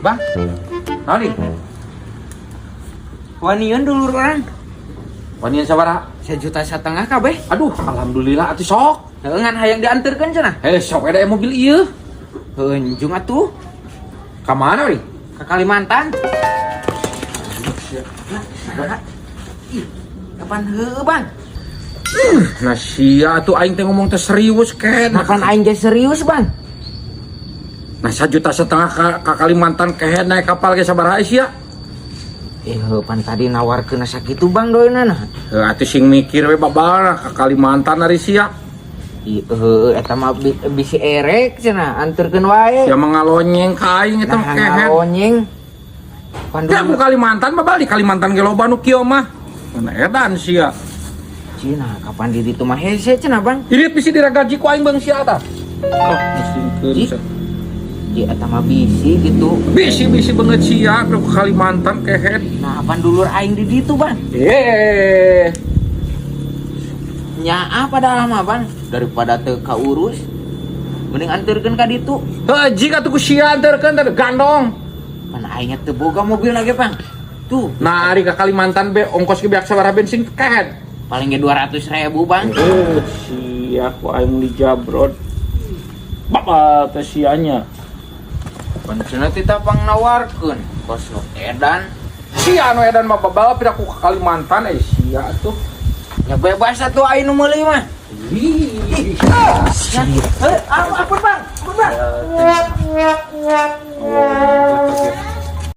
Bang. Nani? Wanian dulu orang. Wanian sabaraha? 1,5 juta kabeh. Aduh, alhamdulillah atuh sok. Ngan hayang dianterkeun cenah. Sok ada mobil ieu. Heunjung atuh Ka mana euy? ke Kalimantan. Ih, kapan heuh, Bang? Nah sia tuh aing teh ngomong teh serius Ken. Kapan aing ge serius, Bang? Nah 1,5 juta ka Kalimantan kehe naik kapal ge sabaraha sia? Pan tadi nawarkeun sakitu, Bang, doeunana. Atuh sing mikir we babana ka Kalimantan ari sia. Eta mah bisi erek cenah, anterkeun wae. Sia mangalonyeng ka aing eta Nah, kehe. ngalonyeng. Ya ku Kalimantan mah balik Kalimantan ge loba nu kieu mah. Mana edan sia. Cina, kapan di ditu mah hese cenah, Bang? Irit bisi diragaji ku aing Bang sia tah. Musingkeun. Ji eta mah bisi gitu. Bisi banget sia ke Kalimantan kehe. Nah, kapan dulur aing di ditu, Bang? Nyaa padahal mah, Bang, daripada teu kaurus mending anterkeun ka ditu. Jika tuh sia anterkeun teh gandong. Pan aing teu boga mobil lagi, Bang. Tuh, Nah, ari ka Kalimantan be ongkos ge beak sabaraha bensin kehe. paling ge 200.000, Bang. Sia ku aing dijabrod. Bapak teh sianya. Pan cenah teh tapang nawarkeun kos nu edan. Sia anu edan mah babalap pira ku ka Kalimantan sia tuh. Ya bebas atuh aing nu meuli mah. Ampun, Bang. Ampun, Bang.